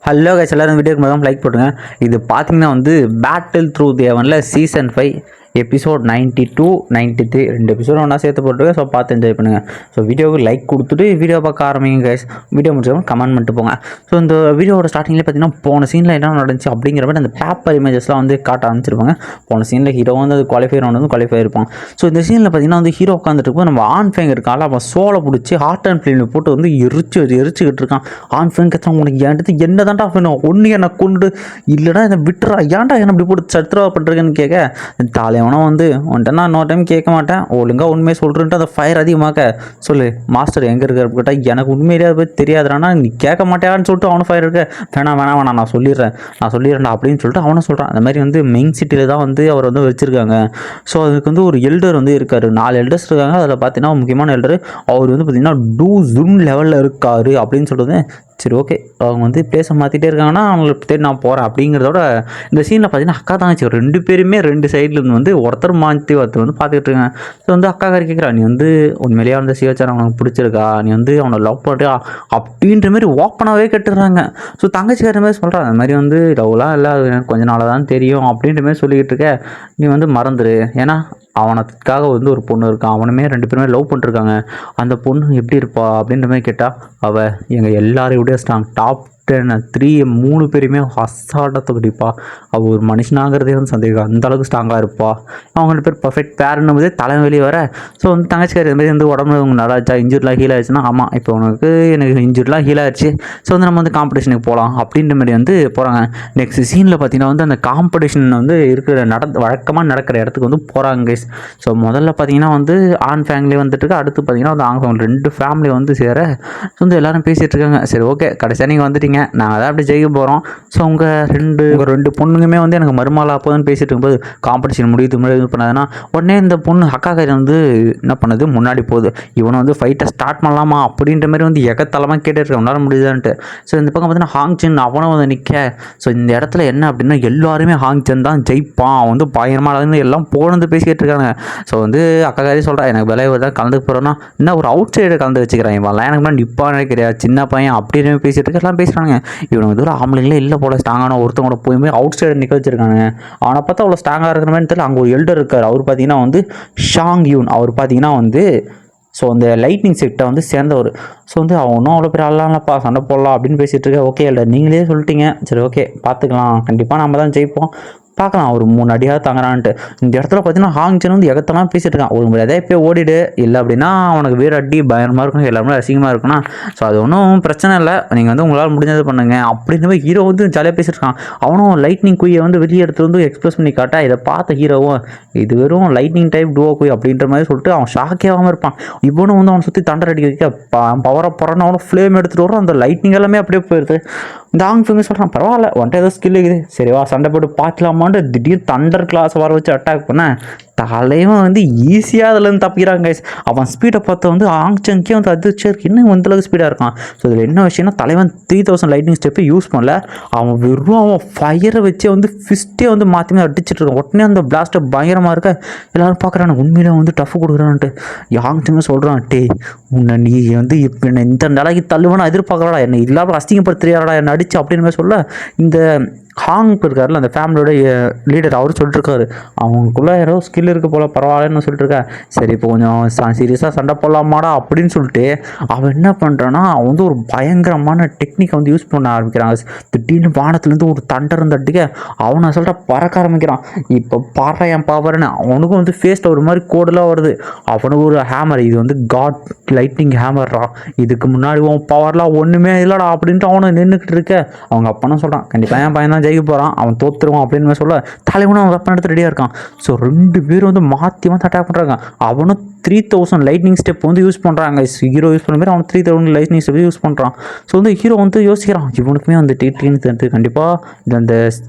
Hello guys, எல்லாரும் வீடியோக்கு முதல்ல லைக் போட்டுங்க. இது பார்த்தீங்கன்னா வந்து பேட்டில் த்ரூ தேவனில் சீசன் 5 எபிசோட் 92, 93 2 எபிசோடு ஒன்றா சேர்த்து போட்டுருக்கேன். ஸோ பார்த்து என்ஜாய் பண்ணுங்கள். ஸோ வீடியோவுக்கு லைக் கொடுத்துட்டு வீடியோ பார்க்க ஆரம்பிங்க கைஸ். வீடியோ முடிச்சவங்க கமெண்ட் பண்ணிட்டு போங்க. ஸோ இந்த வீடியோவோட ஸ்டார்டிங்லேயே பார்த்தீங்கன்னா போன சீனில் என்ன நடந்துச்சு அப்படிங்கிற மாதிரி அந்த பேப்பர் இமேஜஸ்லாம் வந்து காட்ட ஆரம்பிச்சிருப்பாங்க. போன சீனில் ஹீரோ வந்து அது குவாலிஃபை ரவுண்ட் வந்து குவாலிஃபை இருப்பாங்க. ஸோ இந்த சீனில் பார்த்தீங்கன்னா வந்து ஹீரோ உட்காந்துட்டு இருக்கும். நம்ம ஆன் ஃபேங் இருக்கால, அவன் சோலை பிடிச்சி ஹார்ட் அண்ட் ஃபிலிமில் போட்டு வந்து எரிச்சுக்கிட்டு இருக்கான். ஆன் ஃபேங் கத்துறான், உனக்கு எடுத்து என்ன தான்டா வேணும், ஒன்று என்னை கொண்டு இல்லைடா என்னை விட்டுறா, ஏன்டா என்ன இப்படி போட்டு சத்ரவா பண்ணுறேன்னு கேட்க, தலைவனா வந்து வந்துட்டு நான் இன்னொரு டைம் கேட்க மாட்டேன், ஒழுங்காக உண்மையை சொல்கிறேன்ட்டு அந்த ஃபயர் அதிகமாக்க சொல்லு. மாஸ்டர் எங்கே இருக்கிற கேட்டால் எனக்கு உண்மையிலே போய் தெரியாதுடானா, நீ கேட்க மாட்டேன்னு சொல்லிட்டு அவனு ஃபயர் இருக்க, வேணாம் நான் சொல்லிடுறேன் அப்படின்னு சொல்லிட்டு அவனை சொல்கிறான். அந்த மாதிரி வந்து மெயின் சிட்டியில் தான் வந்து அவர் வந்து வச்சுருக்காங்க. ஸோ அதுக்கு வந்து ஒரு எல்டர் வந்து இருக்கார், 4 எல்டர்ஸ் இருக்காங்க. அதில் பார்த்தீங்கன்னா முக்கியமான எல்டர் அவர் வந்து பார்த்தீங்கன்னா ஜூன் லெவலில் இருக்கார் அப்படின்னு சொல்கிறது. சரி ஓகே, அவங்க வந்து பேச மாற்றிட்டே இருக்காங்கன்னா அவங்களுக்கு தேடி நான் போகிறேன் அப்படிங்கிறதோட இந்த சீனில் பார்த்தீங்கன்னா அக்கா தாங்க 2 பேருமே 2 சைட்லேருந்து வந்து ஒருத்தர் மாற்றி ஒருத்தர் வந்து பார்த்துக்கிட்டு இருக்காங்க. ஸோ வந்து அக்கா காரி கேட்குறா, நீ வந்து உண்மையிலேயே வந்து சிவச்சாரம் அவனுக்கு பிடிச்சிருக்கா, நீ வந்து அவனை லவ் பண்ணுறியா அப்படின்ற மாதிரி ஓப்பனாகவே கேட்டுடுறாங்க. ஸோ தங்கச்சிக்கார மாதிரி சொல்கிறான், அந்த மாதிரி வந்து லவ்லாம் இல்லை, அது எனக்கு கொஞ்ச நாளாக தான் தெரியும் அப்படின்ற மாதிரி சொல்லிக்கிட்டு இருக்க, நீ வந்து மறந்துடு. ஏன்னா அவனுக்காக வந்து ஒரு பொண்ணு இருக்கான், அவனுமே 2 பேருமே லவ் பண்ணிருக்காங்க. அந்த பொண்ணு எப்படி இருப்பா அப்படின்ற மாதிரி கேட்டால், அவள் எங்கள் எல்லாரையும் விட ஸ்ட்ராங், டாப் 10 3 3 பேருமே அசால்ட்டாக கடிப்பா, அவள் ஒரு மனுஷனாகிறதே வந்து சந்தேகம், அந்தளவுக்கு ஸ்ட்ராங்காக இருப்பா, அவங்க 2 பேர் பர்ஃபெக்ட் பேருன்னு போதே தலைவலி வர. ஸோ வந்து தங்கச்சிக்காரி இது மாதிரி வந்து உடம்பு உங்க நல்லாச்சா, இன்ஜூர்லாம் ஹீல் ஆயிடுச்சுன்னா, ஆமாம் இப்போ உனக்கு எனக்கு இன்ஜூர்லாம் ஹீல் ஆயிடுச்சு, ஸோ வந்து நம்ம வந்து காம்படிஷனுக்கு போகலாம் அப்படின்ற மாதிரி வந்து போகிறாங்க. நெக்ஸ்ட் சீனில் பார்த்தீங்கன்னா வந்து அந்த காம்படிஷன் வந்து இருக்கிற வழக்கமாக நடக்கிற இடத்துக்கு வந்து போகிறாங்க கைஸ். ஸோ முதல்ல பார்த்தீங்கன்னா வந்து ஆன் ஃபேமிலி வந்துட்டு இருக்கு, அடுத்து பார்த்தீங்கன்னா வந்து ஆங் ஃபேமிலி 2 ஃபேமிலி வந்து சேர வந்து எல்லாரும் பேசிகிட்டு இருக்காங்க. சரி ஓகே, கடைசியாக நீங்கள் வந்துட்டீங்க, நாங்கள் தான் அப்படி ஜெயிக்க போகிறோம். ஸோ உங்கள் ரெண்டு பொண்ணுங்குமே வந்து எனக்கு மருமகளா போதுன்னு பேசிட்டு இருக்கும்போது காம்படிஷன் முடியுது இது பண்ணாதுன்னா உடனே இந்த பொண்ணு அக்காக்காரி வந்து என்ன பண்ணுது, முன்னாடி போகுது. இவனை வந்து ஃபைட்டை ஸ்டார்ட் பண்ணலாமா அப்படின்ற மாதிரி வந்து எகத்தலமாக கேட்டுருக்கேன், உன்னால முடியுதான்ட்டு. ஸோ இந்த பக்கம் பார்த்தீங்கன்னா ஹாங்சன் அவனும் வந்து நிற்க. ஸோ இந்த இடத்துல என்ன அப்படின்னா எல்லாருமே ஹாங்சன் தான் ஜெயிப்பான், அவன் வந்து பயங்கரமாக எல்லாம் போனது பேசிக்கிட்டு இருக்காங்க. ஸோ வந்து அக்காக்காரி சொல்கிறா, எனக்கு விளையாடு தான் கலந்து போகிறோன்னா என்ன ஒரு அவுட் சைடு கலந்து வச்சுக்கிறேன், இவன்லாம் எனக்கு முன்னாடி நிற்பானே கிடையாது, சின்ன பையன் அப்படின்னு பேசிகிட்டு இருக்க, எல்லாம் பேசுகிறாங்க. இவனுக்கு வந்து ஒரு ஆம்பளைங்களே இல்லை போல, ஸ்ட்ராங்கான ஒருத்தவங்களோட போய் அவுட் சைடு நிற்க வச்சிருக்காங்க. அவனை பார்த்தா அவ்வளோ ஸ்ட்ராங்காக இருக்கிற மாதிரி தெரியல. அங்கே ஒரு எல்டர் இருக்கார், அவர் பார்த்தீங்கன்னா வந்து ஷாங் யூன், அவர் பார்த்தீங்கன்னா வந்து ஸோ அந்த லைட்னிங் செட்டை வந்து சேர்ந்தவர். ஸோ வந்து அவன் ஒன்றும் அவ்வளோ பெரிய ஆளாம்ப்பா, சண்டை போடலாம் அப்படின்னு பேசிகிட்டு இருக்க. ஓகே இல்லை, நீங்களே சொல்லிட்டீங்க, சரி ஓகே பார்த்துக்கலாம், கண்டிப்பாக நம்ம தான் ஜெயிப்போம், பார்க்கலாம் ஒரு 3 அடியாக தாங்குறான்ட்டு. இந்த இடத்துல பார்த்தீங்கன்னா ஹாங்சன் வந்து எகத்தெல்லாம் பேசிட்டு இருக்கான், ஒரு முறை எதாவது போய் ஓடிடு, இல்லை அப்படின்னா அவனுக்கு வேறு அடி பயங்கரமாக இருக்கும், எல்லாருமே அசிங்கமாக இருக்குன்னா, ஸோ அது ஒன்றும் பிரச்சனை இல்லை, நீங்கள் வந்து உங்களால் முடிஞ்சது பண்ணுங்க அப்படின்னு போய் ஹீரோ வந்து ஜாலியாக பேசியிருக்கான். அவனும் லைட்னிங் குய்யை வந்து வெளியே எடுத்து வந்து எக்ஸ்பிரஸ் பண்ணி காட்டா, இதை பார்த்த ஹீரோவும் இது வெறும் லைட்னிங் டைப் டுவோ குய் அப்படின்ற மாதிரி சொல்லிட்டு அவன் ஷாக்கே ஆகாமல் இருப்பான். இவனும் வந்து அவனை சுற்றி தண்டர் அடிக்க வைக்க பவரை போகிறான்னு அவனும் ஃப்ளேம் எடுத்துகிட்டு வரும், அந்த லைட்னிங் எல்லாமே அப்படியே போயிடுது. இந்த ஆங்ஃபிங்க சொல்கிறான், பரவாயில்ல வந்துட்டு ஏதோ ஸ்கில் இருக்குது, சரிவா சண்டை போட்டு பார்க்கலாமான்னு திடீர்னு தண்டர் கிளாஸ் வர வச்சு அட்டாக் பண்ண தலைவன் வந்து ஈஸியாக அதுலேருந்து தப்பிக்கிறாங்க கைஸ். அவன் ஸ்பீடை பார்த்து வந்து ஆங்சன்கே வந்து அதிர்ச்சியாக இருக்குது, இன்னும் எந்தளவுக்கு ஸ்பீடாக இருக்கான். ஸோ இதில் என்ன விஷயம்னா தலைவன் 3000 லைட்னிங் ஸ்டெப்பை யூஸ் பண்ணல, அவன் வெறும் அவன் ஃபயரை வச்சே வந்து ஃபிஸ்ட்டே வந்து மாற்றி அடிச்சுட்டு இருக்கான். உடனே அந்த பிளாஸ்ட்டை பயங்கரமாக இருக்க எல்லாரும் பார்க்குறாங்க, உண்மையிலே வந்து டஃப் கொடுக்குறான்ட்டு. ஆங்சன் சொல்கிறான், டே உன்னை நீ வந்து இப்போ என்ன இந்த நிலைக்கு தள்ளுவானு எதிர்பார்க்கறடா, என்னை இல்லாமல் அசிங்கப்படுத்துறியாடா என்னை அடிச்சு அப்படின்னு சொல்ல, இந்த ஹாங் இருக்காருல்ல அந்த ஃபேமிலியோட லீடர் அவர் சொல்லிட்டுருக்காரு, அவங்களுக்குள்ளே ஏதோ ஸ்கில் இருக்குது போல், பரவாயில்லன்னு சொல்லிட்டுருக்கேன். சரி இப்போ கொஞ்சம் சீரியஸாக சண்டை போடலாமாடா அப்படின்னு சொல்லிட்டு அவன் என்ன பண்ணுறான்னா, அவன் வந்து ஒரு பயங்கரமான டெக்னிக்கை வந்து யூஸ் பண்ண ஆரம்பிக்கிறாங்க. திடீர்னு வானத்துலேருந்து ஒரு தண்டர் இருந்து அடிக்க அவனை சொல்லிட்டு பறக்க ஆரம்பிக்கிறான். இப்போ பாடுற என் பவர்னு அவனுக்கும் வந்து ஃபேஸில் ஒரு மாதிரி கோடெலாம் வருது. அவனுக்கு ஒரு ஹேமர், இது வந்து காட் லைட்னிங் ஹேமர்ரா, இதுக்கு முன்னாடி உன் பவர்லாம் ஒன்றுமே இல்லைடா அப்படின்ட்டு அவனை நின்றுக்கிட்டு இருக்க. அவங்க அப்பனும் சொல்கிறான், கண்டிப்பாக என் பையன் தான் ஜெயிக்க போகிறான், அவன் தோத்துருவான் அப்படின்னு சொல்ல தலைவனும் அவன் வெப்பன் எடுத்து ரெடியாக இருக்கான். ஸோ 2 பேரும் வந்து மாற்றி அட்டாக் பண்ணுறாங்க. அவனும் 3000 லைட்னிங் ஸ்டெப் வந்து யூஸ் பண்ணுறாங்க. ஹீரோ யூஸ் பண்ண மாதிரி அவன் 3000 லைட்னிங் ஸ்டெப் யூஸ் பண்ணுறான். ஸோ வந்து ஹீரோ வந்து யோசிக்கிறான், இவனுக்குமே வந்து டீட்டின்னு தெரிஞ்சு கண்டிப்பாக இது அந்த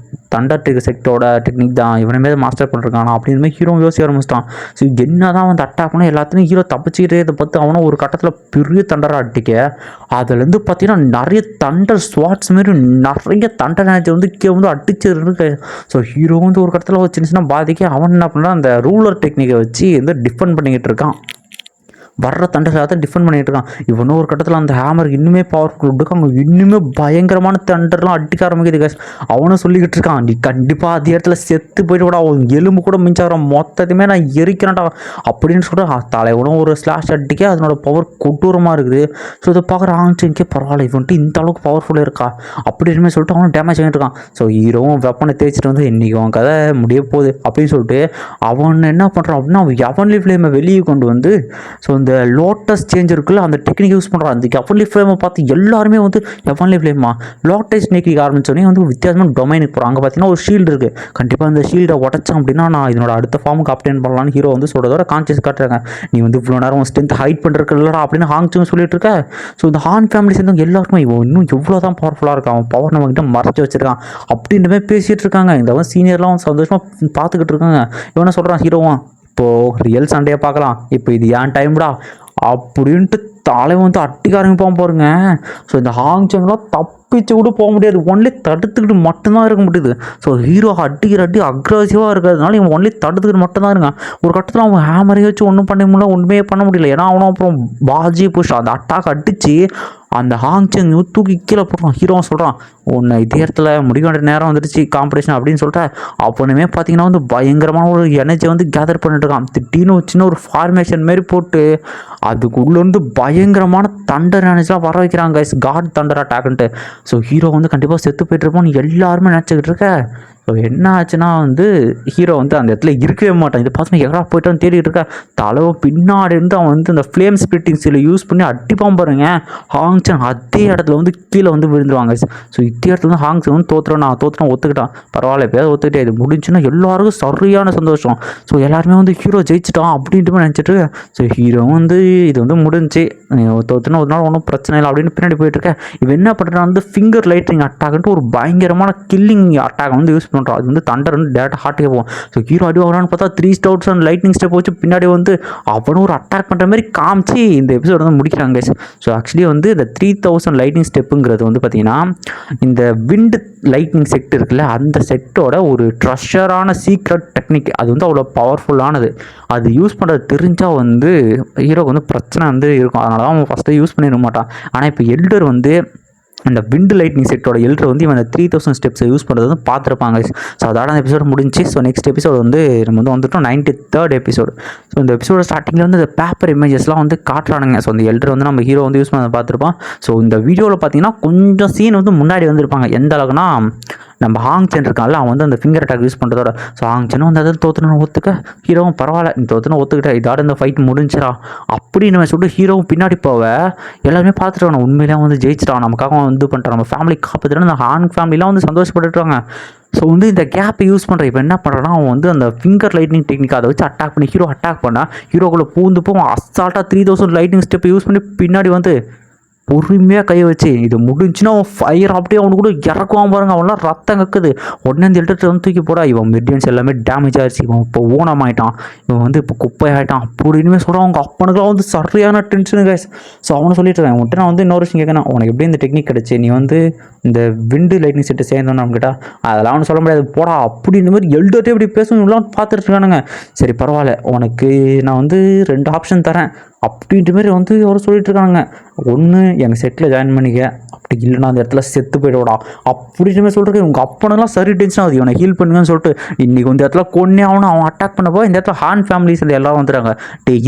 தண்டர் செக்டோட டெக்னிக் தான், இவனுமே மாஸ்டர் பண்ணிருக்கானா அப்படின்னு மாதிரி ஹீரோ யோசிக்க ஆரம்பிச்சிட்டான். ஸோ என்ன தான் வந்து அட்டாக் பண்ண எல்லாத்தையும் ஹீரோ தப்பிச்சுக்கிட்டே இதை பார்த்து அவனும் ஒரு கட்டத்தில் பெரிய தண்டராக அடிக்க, அதுலேருந்து பார்த்தீங்கன்னா நிறைய தண்டர் ஸ்வாட்ஸ் மாரி நிறைய தண்டர் நேரத்தை வந்து வந்து அடிச்சிருக்கு. ஸோ ஹீரோ வந்து ஒரு கட்டத்தில் சின்ன சின்ன பாதிக்க அவன் என்ன பண்ணுறான், அந்த ரூலர் டெக்னிக்கை வச்சு வந்து டிஃபெண்ட் பண்ணிக்கிட்டு இருக்கான். வர்ற தண்டரை தான் டிஃபெண்ட் பண்ணிட்டு இருக்கான். இவனும் ஒரு கட்டத்தில் அந்த ஹேமர் இன்னுமே பவர்ஃபுல் இருக்காங்க, இன்னுமே பயங்கரமான தண்டர்லாம் அடிக்க ஆரம்பிக்குது கைஸ். அவனும் சொல்லிக்கிட்டு இருக்கான், நீ கண்டிப்பாக அதே இடத்துல செத்து போயிட்டு கூட அவன் எலும்பு கூட மிஞ்சாகிறான், மொத்தத்தையுமே நான் எரிக்கிறேன்டா அப்படின்னு சொல்லிட்டு தலையோட ஒரு ஸ்லாஷ் அடிக்க அதனோட பவர் கொடூரமாக இருக்குது. ஸோ இதை பார்க்குற ஆங்சனுக்கே பரவாயில்ல, இவன்ட்டு இந்த அளவுக்கு பவர்ஃபுல்லாக இருக்கா அப்படின்னு சொல்லிட்டு அவனும் டேமேஜ் ஆகிட்டு இருக்கான். ஸோ ஹீரோவும் வெப்பனை தேய்ச்சிட்டு வந்து இன்றைக்கி அவன் கதை முடிய போகுது அப்படின்னு சொல்லிட்டு அவன் என்ன பண்ணுறான் அப்படின்னா, அவன் எவன்லி ஃப்ளேமை வெளியே கொண்டு வந்து ஸோ இந்த லோட்டஸ் சேஞ்ச் இருக்குல்ல அந்த டெக்னிக் யூஸ் பண்ணுறான். அந்த எவன்லி ஃப்ளேமை பார்த்து எல்லாருமே வந்து எவன்லி ஃப்ளேமா லோட்டஸ் டெக்னிக் ஆரம்பிச்சோடனே வந்து வித்தியாசமான டொமைனுக்கு போகிறான். அங்கே பார்த்தீங்கன்னா ஒரு ஷீல்டு இருக்குது, கண்டிப்பாக அந்த ஷீல்டை உடச்சான் அப்படின்னா நான் இதனோட அடுத்த ஃபார்முக்கு அப்டேன் பண்ணலான்னு ஹீரோ வந்து சொல்கிறதோட கான்சியஸ் காட்டுறாங்க. நீ வந்து இவ்வளோ நேரம் ஸ்ட்ரென்த் ஹைட் பண்ணுறதுக்கு இல்லைடா அப்படின்னு ஹாங்சும் சொல்லிட்டு இருக்க. ஸோ இந்த ஹான் ஃபேமிலி சேர்ந்தவங்க எல்லாருக்கும் இவன் இன்னும் எவ்வளோ தான் பவர்ஃபுல்லாக இருக்கான், அவன் பவர் நம்மகிட்ட மறைச்சி வச்சிருக்கான் அப்படின்ற மாதிரி பேசிகிட்டு இருக்காங்க. இந்த சீனியர்லாம் சந்தோஷமாக பார்த்துக்கிட்டு இருக்காங்க. இவனை சொல்கிறான் ஹீரோவான், இப்போது ரியல் சண்டையை பார்க்கலாம், இப்போ இது ஏன் டைம்டா அப்படின்ட்டு தலைவன் வந்து அட்டிக்க ஆரம்பிப்பான் பாருங்க. ஸோ இந்த ஹாங்சங்லாம் தப்பிச்சு கூட போக முடியாது, ஒன்லி தடுத்துக்கிட்டு மட்டும்தான் இருக்க முடியுது. ஸோ ஹீரோ அடிக்கிற அடி அக்ரெசிவாக இருக்கிறதுனால இவன் ஒன்லி தடுத்துக்கிட்டு மட்டும்தான் இருக்கான். ஒரு கட்டத்தில் அவன் ஹேமரையை வச்சு ஒன்றும் பண்ண முடியல, ஒன்றுமே பண்ண முடியல. ஏன்னா அவனும் அப்புறம் பாஜி புஷ் அந்த அட்டாக் அடித்து அந்த ஹாங்சங் தூக்கி கீழே போடுறான். ஹீரோவை சொல்கிறான், உன்னை இதே இடத்துல முடிக்க வேண்டிய நேரம் வந்துடுச்சு காம்படிஷன் அப்படின்னு சொல்லிட்டு அப்போனுமே பார்த்தீங்கன்னா வந்து பயங்கரமான ஒரு எனர்ஜியை வந்து கேதர் பண்ணிட்டு இருக்கான். திடீர்னு சின்ன ஒரு ஃபார்மேஷன் மாரி போட்டு அதுக்குள்ளேருந்து பயங்கரமான தண்டர் எனர்ஜிலாம் வர வைக்கிறாங்க, காட் தண்டர் அட்டாக்ன்ட்டு. ஸோ ஹீரோ வந்து கண்டிப்பாக செத்து போய்ட்டுருப்போம்னு எல்லாருமே நினச்சிக்கிட்டு இருக்க. ஸோ என்ன ஆச்சுன்னா வந்து ஹீரோ வந்து அந்த இடத்துல இருக்கவே மாட்டான். இதை பார்த்து எவ்வளோ போய்ட்டான்னு தேடிட்டு இருக்க. தலைவன் பின்னாடி இருந்து அவன் வந்து அந்த ஃப்ளேம் ஸ்பிளிட்டிங் சீலை யூஸ் பண்ணி அடிப்பான் பாருங்க. ஹாங்சன் அதே இடத்துல வந்து கீழே வந்து விழுந்துருவாங்க. ஸோ இதே இடத்துல வந்து ஹாங்சன் வந்து நான் தோற்றுறேன் ஒத்துக்கிட்டான், பரவாயில்ல எப்போயாவது ஒத்துக்கிட்டே இது முடிஞ்சுன்னா எல்லாருக்கும் சரியான சந்தோஷம். ஸோ எல்லாருமே வந்து ஹீரோ ஜெயிச்சிட்டான் அப்படின்ட்டு நினச்சிட்டு. ஸோ ஹீரோ வந்து இது வந்து முடிஞ்சு தோற்றுனா ஒரு நாள் ஒன்றும் பிரச்சனை இல்லை அப்படின்னு பின்னாடி போயிட்டுருக்கேன். இவன் என்ன பண்ணுறான் வந்து ஃபிங்கர் லைட்டிங் அட்டாக்ன்ட்டு ஒரு பயங்கரமான கில்லிங் அட்டாக் வந்து யூஸ் பண்ணுறான். அது வந்து தண்டர் வந்து டேரக்டாக ஹார்ட்டுக்கே போகும். ஸோ ஹீரோ அடி வரான்னு பார்த்தா 3 ஸ்டவுட்ஸ் அண்ட் லைட்னிங் ஸ்டெப் வச்சு பின்னாடி வந்து அவனும் ஒரு அட்டாக் பண்ணுற மாதிரி காமிச்சு இந்த எபிசோட் வந்து முடிக்கிறாங்க. ஸோ ஆக்சுவலி வந்து இந்த 3000 லைட்னிங் ஸ்டெப்புங்கிறது வந்து பார்த்தீங்கன்னா இந்த விண்டு லைட்னிங் செட் இருக்குல்ல அந்த செட்டோட ஒரு ட்ரெஷரான சீக்ரெட் டெக்னிக். அது வந்து அவ்வளோ பவர்ஃபுல்லானது. அது யூஸ் பண்ணுறது தெரிஞ்சால் வந்து ஹீரோக்கு வந்து பிரச்சனை வந்து இருக்கும். அதனால தான் அவன் ஃபஸ்ட்டு யூஸ் பண்ணிட மாட்டான். ஆனால் இப்போ எல்டர் வந்து அந்த விண்டு லைட்னிங் செட்டோட எல்டர் வந்து இவன் 3000 ஸ்டெப்ஸை யூஸ் பண்ணுறது வந்து பார்த்துருப்பாங்க. ஸோ அதோட அந்த எபிசோட் முடிஞ்சு. ஸோ நெக்ஸ்ட் எபிசோட் வந்து நம்ம வந்து வந்துட்டோம் 93rd எபிசோட். ஸோ இந்த எபிசோட ஸ்டார்டிங்கில் வந்து இந்த பேப்பர் இமேஜஸ்லாம் வந்து காட்டுறானுங்க. ஸோ அந்த எல்டர் வந்து நம்ம ஹீரோ வந்து யூஸ் பண்ண பார்த்துருப்பான். ஸோ இந்த வீடியோவில் பார்த்தீங்கன்னா கொஞ்சம் சீன் வந்து முன்னாடி வந்திருப்பாங்க. எந்த அளவுக்குன்னா நம்ம ஹாங்சன் இருக்கான்ல அவன் வந்து அந்த ஃபிங்கர் அட்டாக் யூஸ் பண்ணுறதோட ஸோ ஹாங்சனும் வந்து அதை தோற்றுன்னு ஒத்துக்க ஹீரோவும் பரவாயில்ல நீ தோற்றுன்னு ஒத்துக்கிட்ட இதோட இந்த ஃபைட் முடிஞ்சிடா அப்படின்னு சொல்லிட்டு ஹீரோவும் பின்னாடி போவ எல்லாருமே பார்த்துட்டு உண்மையிலே வந்து ஜெயிச்சிட்டான், நமக்காக வந்து பண்ணிட்டான், நம்ம ஃபேமிலி காப்பாற்றுறான். அந்த ஹாங் ஃபேமிலிலாம் வந்து சந்தோஷப்பட்டுருவாங்க. ஸோ வந்து இந்த கேப்பை யூஸ் பண்ணுற இப்போ என்ன பண்ணுறான்னா அவன் வந்து அந்த ஃபிங்கர் லைட்னிங் டெக்னிக் அதை வச்சு அட்டாக் பண்ணி ஹீரோ அட்டாக் பண்ணால் ஹீரோக்குள்ளே பூந்து போவான். அசால்ட்டாக 3000 லைட்னிங் ஸ்டெப்பை யூஸ் பண்ணி பின்னாடி வந்து பொறுமையாக கையை வச்சு இது முடிஞ்சுன்னா அவன் ஃபயர் அப்படியே அவனு கூட இறக்குவான் பாருங்க. அவன்லாம் ரத்தம் கக்குது. உடனே அந்த எல்டர் வந்து தூக்கி போடா இவன் மிடியன்ஸ் எல்லாமே டேமேஜ் ஆகிடுச்சு, இவன் இப்போ ஓனம் ஆகிட்டான், இவன் வந்து இப்போ குப்பை ஆகிட்டான் அப்படின்னு சொல்கிறான். அவங்க அப்பனுக்குலாம் வந்து சரியான டென்ஷனு கைஸ். ஸோ அவனை சொல்லிட்டு இருக்கேன் உன்ட்டு நான் வந்து இன்னொரு விஷயம் கேட்கணும், உனக்கு எப்படி இந்த டெக்னிக் கிடச்சி நீ வந்து இந்த விண்டு லைட்னிங் செட்டு சேர்ந்தோன்னு அவன்கிட்ட அதெல்லாம் அவனு சொல்ல முடியாது போடா அப்படின்னு மாதிரி எல்டர்ட்டே இப்படி பேசணும்லாம் பார்த்துட்டு இருக்கானுங்க. சரி பரவாயில்ல உனக்கு நான் வந்து 2 ஆப்ஷன் தரேன் அப்படின்ற மாதிரி வந்து அவர் சொல்லிட்டு இருக்காங்க. ஒன்று எங்கள் செட்டில் ஜாயின் பண்ணிக்க, அப்படி இல்லைன்னா அந்த இடத்துல செத்து போய்டா அப்படின்ற மாதிரி சொல்லிட்டு உங்கள் அப்பனெல்லாம் சரி டென்ஷன் ஆகுது, இவனை ஹீல் பண்ணுங்கன்னு சொல்லிட்டு இன்றைக்கி இந்த இடத்துல கொன்னே ஆகணும். அவன் அட்டாக் பண்ணப்போ இந்த இடத்துல ஹான் ஃபேமிலிஸ் எல்லாரும் வந்துடுறாங்க.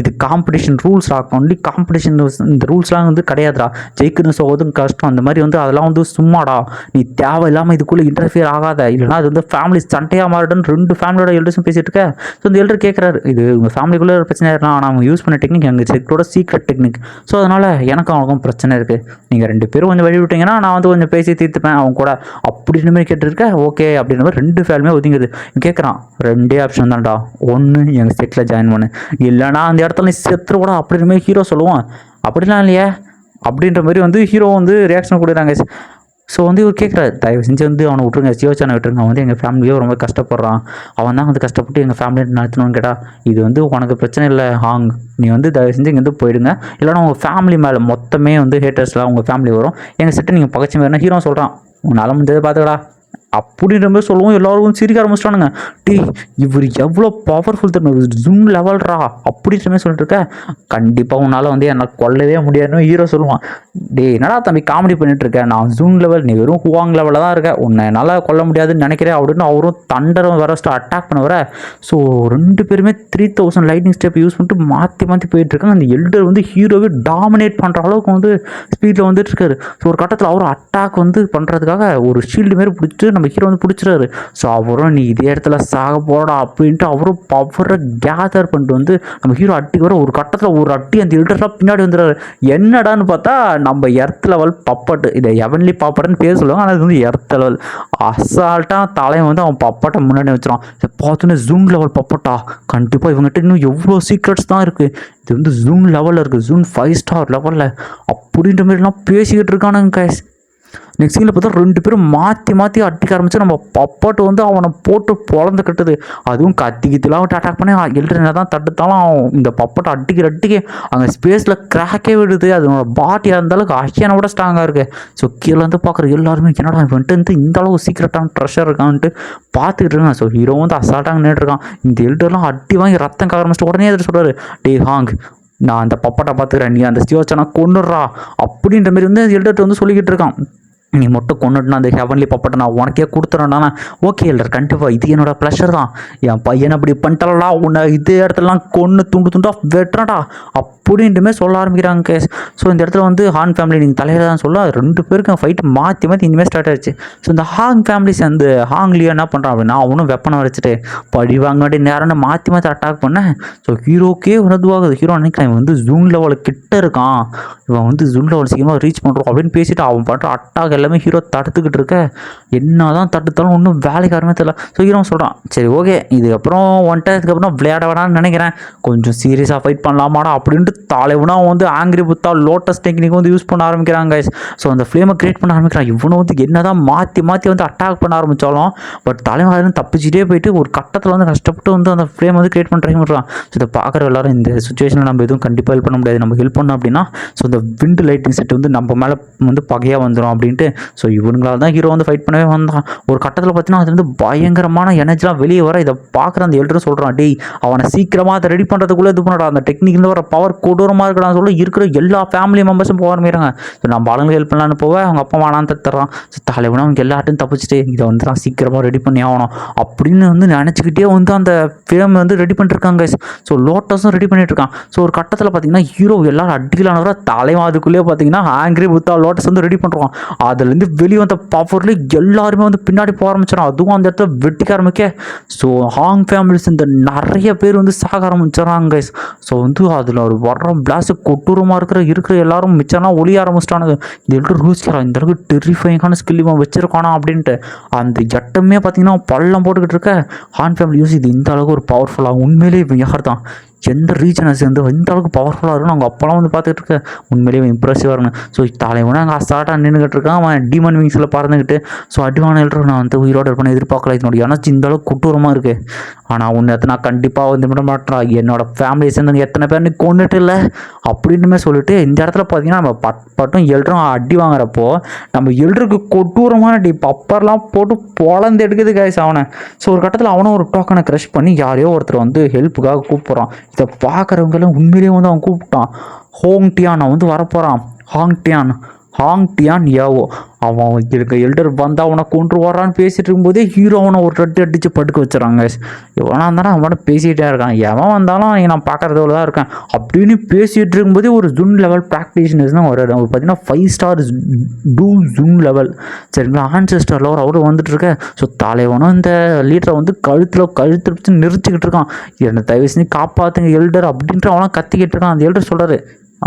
இது காம்படிஷன் ரூல்ஸ் ஒன்லி காம்படிஷன் இந்த ரூல்ஸ்லாம் வந்து கிடையாதுடா, ஜெயிக்கணும் சொல்வதும் கஷ்டம், அந்த மாதிரி வந்து அதெல்லாம் வந்து சும்மாடா, நீ தேவையில்லாமல் இதுக்குள்ளே இன்டர்ஃபியர் ஆகாத, இல்லைனா அது வந்து ஃபேமிலி சண்டையாக மாறிடுன்னு 2 ஃபேமிலியோட எல்டர்ஸும் பேசிட்டு இருக்க. ஸோ இந்த எல்டர் கேட்குறாரு இது உங்கள் ஃபேமிலிக்குள்ளே பிரச்சனை இருக்கலாம், ஆனால் அவங்க யூஸ் பண்ண டெக்னிக் எங்கள் செட்டோட சீக்ரெட் டெக்னிக், ஸோ அதனால் எனக்கும் அவனுக்கும் பிரச்சனை இருக்குது, நீங்கள் 2 பேரும் கொஞ்சம் வழி விட்டீங்கன்னா நான் வந்து கொஞ்சம் பேசி தீர்த்துப்பேன் அவங்க கூட அப்படின்னு மாதிரி கேட்டுருக்கேன். ஓகே அப்படின்ற மாதிரி 2 ஃபேமிலியுமே ஒதுங்குது. கேட்குறான் 2 ஆப்ஷன் தான்டா, ஒன்று எங்கள் செட்டில் ஜாயின் பண்ணு, இல்லைனா அந்த இடத்துல நீ செத்துற கூட அப்படின்ற மாதிரி ஹீரோ சொல்லுவான். அப்படிலாம் இல்லையா அப்படின்ற மாதிரி வந்து ஹீரோ வந்து ரியாக்ஷன் கொடுக்குறாங்க. ஸோ வந்து இவர் கேட்குறாரு தயவு செஞ்சு வந்து அவனை விட்டுருங்க, சிவச்சானை விட்டுருங்க, அவன் வந்து எங்கள் ஃபேமிலியோ ரொம்ப கஷ்டப்படுறான், அவன் தான் வந்து கஷ்டப்பட்டு எங்கள் ஃபேமிலியை நடத்தணும்னு கேட்டால் இது வந்து உனக்கு பிரச்சனை இல்லை ஹாங், நீ வந்து தயவு செஞ்சு இங்கேருந்து போயிடுங்க, இல்லைனா உங்கள் ஃபேமிலி மேலே மொத்தமே வந்து ஹேட்டர்ஸ்லாம் உங்கள் ஃபேமிலி வரும், எங்கள் செட்டை நீங்கள் பகச்சு வேணும். ஹீரோ சொல்கிறான் உன்னால் முடிஞ்சதை பார்த்துக்கடா அப்படின்ற மாதிரி சொல்லுவோம். எல்லாரும் சிரிக்க ஆரம்பிச்சிட்டானுங்க. டேய் இவர் எவ்வளோ பவர்ஃபுல் தெரியுமா, ஜூம் லெவல்ரா அப்படின்ற மாதிரி சொல்லிட்டு இருக்க. கண்டிப்பாக உன்னால் வந்து என்னை கொல்லவே முடியாதுன்னு ஹீரோ சொல்லுவான். டேய் என்னடா தம்பி காமெடி பண்ணிட்டு இருக்க, நான் ஜூம் லெவல், நீ வெறும் ஹுவாங் லெவலில் தான் இருக்க, உன்னை என்னால் கொல்ல முடியாதுன்னு நினைக்கிறேன் அப்படின்னு அவரும் தண்டரும் வர அட்டாக் பண்ண வர. ஸோ 2 பேருமே 3000 லைட்டிங் ஸ்டெப் யூஸ் பண்ணிட்டு மாற்றி மாற்றி போயிட்டு இருக்காங்க. அந்த எல்டர் வந்து ஹீரோவே டாமினேட் பண்ணுற அளவுக்கு வந்து ஸ்பீடில் வந்துட்டு இருக்காரு. ஸோ ஒரு கட்டத்தில் அவர் அட்டாக் வந்து பண்ணுறதுக்காக ஒரு ஷீல்டு மாரி பிடிச்சிட்டு நம்ம ஹீரோ வந்து பிடிச்சிறாரு. ஸோ அவரும் நீ இதே இடத்துல சாக போடா அப்படின்ட்டு அவரும் பவரை கேதர் பண்ணிட்டு வந்து நம்ம ஹீரோ அட்டிக்கு வர. ஒரு கட்டத்தில் ஒரு அட்டி அந்த எல்டர்லாம் பின்னாடி வந்துடுறாரு. என்னடான்னு பார்த்தா நம்ம எர்த் லெவல் பப்பட்டு, இதை எவன்லி பாப்பட்டுன்னு பேர் சொல்லுவாங்க, ஆனால் அது வந்து எர்த் லெவல். அசால்ட்டாக தலையை வந்து அவன் பப்பட்டை முன்னாடி வச்சிடான். பார்த்தோன்னே ஜூம் லெவல் பப்பட்டா, கண்டிப்பாக இவங்ககிட்ட இன்னும் எவ்வளோ சீக்ரெட்ஸ் தான் இருக்குது, இது வந்து ஜூம் லெவலில் இருக்குது, ஜூம் 5 ஸ்டார் லெவலில் அப்படின்ற மாதிரிலாம் பேசிக்கிட்டு இருக்கானுங்க கைஸ். நெக்ஸ்ட் சீனில் பார்த்தா 2 பேரும் மாற்றி மாற்றி அடிக்க ஆரம்பிச்சு நம்ம பப்பாட்டு வந்து அவனை போட்டு பொழந்து கட்டுது. அதுவும் கத்திக்கிட்டுலாம் விட்டு அட்டாக் பண்ணி எல்டர் என்ன தான் தட்டுத்தாலும் இந்த பப்பாட்டை அடிக்க அங்கே ஸ்பேஸில் கிராக்கே விடுது. அதனோட பாட்டியாக இருந்தாலும் அஷியானை விட ஸ்ட்ராங்காக இருக்குது. ஸோ கீழே வந்து பார்க்குற எல்லாருமே என்னடா வந்துட்டு இந்த அளவு சீக்கிரட்டான ட்ரெஷர் இருக்கான்ட்டு பார்த்துக்கிட்டு இருக்கான். ஸோ ஹீரோ வந்து அசால்ட்டாக நின்றுருக்கான். இந்த எல்டர்லாம் அடி வாங்கி ரத்தம் கார ஆரம்பிச்சிட்டு உடனே எதிர்த்து சொல்கிறாரு, டே ஹாங் நான் அந்த பப்பாட்டை பார்த்துக்கிறேன், நீ அந்த ஸ்டியோச்சனை கொண்டுடுறா அப்படின்ற மாதிரி வந்து எல்டர்ட்டு வந்து சொல்லிக்கிட்டு இருக்கான். நீ மட்டும் கொண்டுட்டுனா அந்த ஹெவன்லி பப்பட்டை நான் உனக்கே கொடுத்துறேன்னா ஓகே எல்டர், கண்டிப்பாக இது என்னோட ப்ளஷர் தான். என் பையனை அப்படி பண்ணிட்டலடா, உன்னை இதே இடத்துலலாம் கொன்று துண்டு துண்டாக வெட்டுறடா அப்படின்ட்டுமே சொல்ல ஆரம்பிக்கிறாங்க கேஸ். ஸோ இந்த இடத்துல வந்து ஹான் ஃபேமிலி நீங்கள் தலையில் தான் சொல்ல 2 பேருக்கும் ஃபைட்டு மாற்றி மாற்றி இனிமேல் ஸ்டார்ட் ஆயிடுச்சு. ஸோ இந்த ஹாங் ஃபேமிலிஸ் அந்த ஹாங்லியோ என்ன பண்ணுறான் அப்படின்னா அவனும் வெப்பனை வச்சுட்டு படி வாங்காட்டி நேரம்னு மாற்றி மாற்றி அட்டாக் பண்ணேன். ஸோ ஹீரோக்கே உணர்வாகுது. ஹீரோ நினைக்கிறேன் இவன் வந்து ஜூன் லெவலுக்கு கிட்ட இருக்கான், இவன் வந்து ஜூன் லெவல் சீக்கிரமாக ரீச் பண்ணுறோம் அப்படின்னு பேசிட்டு அவன் பண்ணுற அட்டாக் எல்லாமே ஹீரோ தடுத்துக்கிட்டு இருக்க. என்ன தான் தடுத்தாலும் ஒன்றும் வேலைக்காரமே தெரியல. ஸோ ஹீரோ சொல்கிறான், சரி ஓகே இதுக்கப்புறம் வந்துட்டு இதுக்கப்புறம் விளையாட வேணான்னு நினைக்கிறேன், கொஞ்சம் சீரியஸாக ஃபைட் பண்ணலாமாடா அப்படின்ட்டு தலைவனா வந்து ஆங்கிரி புத்தா லோட்டஸ் டெக்னிக் வந்து யூஸ் பண்ண ஆரம்பிக்கிறாங்க கைஸ். ஸோ அந்த ஃப்ளேமை கிரியேட் பண்ண ஆரம்பிக்கிறான். இவனும் வந்து என்ன தான் மாற்றி மாற்றி வந்து அட்டாக் பண்ண ஆரம்பித்தாலும் பட் தலைவன் தப்பிச்சுட்டே போயிட்டு ஒரு கட்டத்தில் வந்து கஷ்டப்பட்டு வந்து அந்த ஃப்ளேம் வந்து கிரியேட் பண்ண ட்ரை பண்ணுறான். ஸோ இதை பார்க்குற எல்லாரும் இந்த சுச்சுவேஷனில் நம்ம எதுவும் கண்டிப்பாக ஹெல்ப் பண்ண முடியாது, நம்ம ஹெல்ப் பண்ணோம் அப்படின்னா ஸோ இந்த விண்ட் லைட்டிங் செட் வந்து நம்ம மேலே வந்து பகையாக வந்துடும் அப்படின்ட்டு. ஸோ இவங்களால தான் ஹீரோ வந்து ஃபைட் பண்ணவே வந்தான். ஒரு கட்டத்தில் பார்த்தீங்கன்னா அது வந்து பயங்கரமான எனர்ஜிலாம் வெளியே வர. இதை பார்க்குற அந்த எல்டரும் சொல்கிறான், டேய் அவனை சீக்கிரமாக அதை ரெடி பண்ணுறதுக்குள்ளே இது பண்ணடா, அந்த டெக்னிக்லேருந்து வர பவர் கொடூரமாக இருக்கடான்னு சொல்லி இருக்கிற எல்லா ஃபேமிலி மெம்பர்ஸும் போக ஆரம்பிக்கிறாங்க. ஸோ நம்ம ஆளுங்க ஹெல்ப் பண்ணலான்னு போக அவங்க அப்பா வானான்னு தட்டுறான். ஸோ தலைவனா அவங்க எல்லாட்டையும் தப்பிச்சுட்டு இதை வந்து தான் சீக்கிரமாக ரெடி பண்ணி ஆகணும் அப்படின்னு வந்து நினச்சிக்கிட்டே வந்து அந்த ஃபேம் வந்து ரெடி பண்ணிட்டுருக்காங்க. ஸோ லோட்டஸும் ரெடி பண்ணிட்டு இருக்கான். ஸோ ஒரு கட்டத்தில் பார்த்தீங்கன்னா ஹீரோ எல்லாரும் அடிக்கலானவரை தலைவன் அதுக்குள்ளேயே பார்த்தீங்கன்னா ஆங்கிரி புத்தா லோட்டஸ் வந்து ரெடி பண்ணுறான். அதுலேருந்து வெளியே வந்த பவர்லேயே எல்லாருமே வந்து பின்னாடி போக ஆரம்பிச்சிடும். அதுவும் அந்த இடத்துல வெட்டிக்க ஆரம்பிக்க. ஸோ ஹாங் ஃபேமிலிஸ் இந்த நிறைய பேர் வந்து சாக ஆரம்பிச்சிடறாங்க. ஸோ வந்து அதில் ஒரு வர்ற பிளாஸ்ட் கொட்டூரமாக இருக்கிற எல்லாரும் மிச்சம்லாம் ஒளிய ஆரம்பிச்சிட்டானுங்க. இந்த எல்டர் யூஸ்கிறான் இந்த அளவுக்கு டெரிஃபைங்கான ஸ்கில் இவன் வச்சிருக்கானா அப்படின்ட்டு. அந்த எட்டமே பார்த்தீங்கன்னா பள்ளம் போட்டுக்கிட்டு இருக்க. ஹான் ஃபேமிலி யூஸ் இது இந்த அளவுக்கு ஒரு பவர்ஃபுல்லாக உண்மையிலேயே இவன் யார் தான் எந்த ரீஜனை சேர்ந்து இந்த அளவுக்கு பவர்ஃபுல்லாக இருக்குன்னு அவங்க அப்போலாம் வந்து பார்த்துக்கிட்டு இருக்க. உண்மையிலேயே இம்ப்ரெசிவாக இருக்கணும். ஸோ தலைவனா அங்கே அசால்ட்டாக நின்றுக்கிட்டு இருக்கான். அவன் டீமன் விங்ஸில் பறந்துக்கிட்டு. ஸோ அடிவான எல்டர் நான் வந்து உயிரோடு இருப்பேன்னு எதிர்பார்க்கல. இதனோட எனர்ஜி இந்த அளவுக்கு கொட்டூரமாக இருக்குது. ஆனால் உன்னை நான் கண்டிப்பாக வந்து விட மாட்டேன், என்னோட ஃபேமிலியை சேர்ந்து எத்தனை பேர் நீ கொண்டுட்டு இல்லை அப்படின்னுமே சொல்லிட்டு இந்த இடத்துல பார்த்தீங்கன்னா நம்ம பட்டும் எல்டரும் அடி வாங்குறப்போ நம்ம எல்டருக்கு கொட்டூரமான பப்பர்லாம் போட்டு பொழந்து எடுக்குது கைஸ் அவனை. ஸோ ஒரு கட்டத்தில் அவனும் ஒரு டோக்கனை க்ரஷ் பண்ணி யாரையோ ஒருத்தர் வந்து ஹெல்ப்புக்காக கூப்பிட்றான். இதை பார்க்குறவங்கெல்லாம் உண்மையிலேயே வந்து அவன் கூப்பிட்டான். ஹோங் டியான் அவன் வந்து வரப்போகிறான். ஹாங் டியான் யாவோ அவன் இருக்க எல்டர் வந்தால் அவனை கொண்டு வரான்னு பேசிகிட்டு இருக்கும்போதே ஹீரோ அவனை ஒரு ரெட்டு அடித்து படுக்க வச்சுறாங்க. எவனா இருந்தாலும் அவனை பேசிகிட்டே இருக்கான். எவன் வந்தாலும் நான் பார்க்குறதோட தான் இருக்கேன் அப்படின்னு பேசிகிட்டு இருக்கும்போதே ஒரு ஜூன் லெவல் ப்ராக்டிஷனர்ஸ் தான் வர்றாரு. அவர் பார்த்தீங்கன்னா 5 ஸ்டார் ஜூன் லெவல் சரிங்களா ஆன்செஸ்டர் லெவல் அவரு வந்துட்டு இருக்க. ஸோ தலைவனும் இந்த லீடரை வந்து கழுத்து பிடிச்சி நெரிச்சிக்கிட்டு இருக்கான். என்னை தயவு செஞ்சு காப்பாற்றுங்க எல்டர் அப்படின்ட்டு அவனா கத்திக்கிட்டு இருக்கான். அந்த எல்டர் சொல்கிறாரு,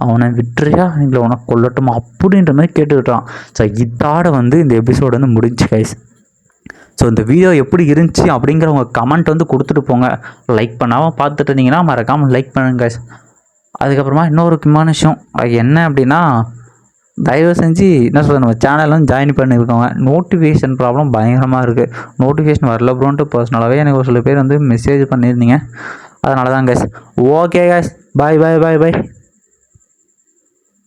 அவனை விட்டுறியா இல்லை உனக்கு கொல்லட்டுமா அப்படின்ற மாதிரி கேட்டுக்கிட்டான். ஸோ இதோட வந்து இந்த எபிசோடு வந்து முடிஞ்சு கைஸ். ஸோ இந்த வீடியோ எப்படி இருந்துச்சு அப்படிங்கிற உங்கள் கமெண்ட் வந்து கொடுத்துட்டு போங்க. லைக் பண்ணாமல் பார்த்துட்டு இருந்தீங்கன்னா மறக்காமல் லைக் பண்ணுங்க கைஸ். அதுக்கப்புறமா இன்னொரு முக்கியமான விஷயம் அது என்ன அப்படின்னா தயவு செஞ்சு என்ன சொல்கிறது நம்ம சேனலும் ஜாயின் பண்ணியிருக்கோங்க. நோட்டிஃபிகேஷன் ப்ராப்ளம் பயங்கரமாக இருக்குது. நோட்டிஃபிகேஷன் வரல ப்ரோன்ட்டு பர்சனலாகவே எனக்கு ஒரு சில பேர் வந்து மெசேஜ் பண்ணியிருந்தீங்க. அதனால தான் கைஸ். ஓகே கைஸ், பாய்.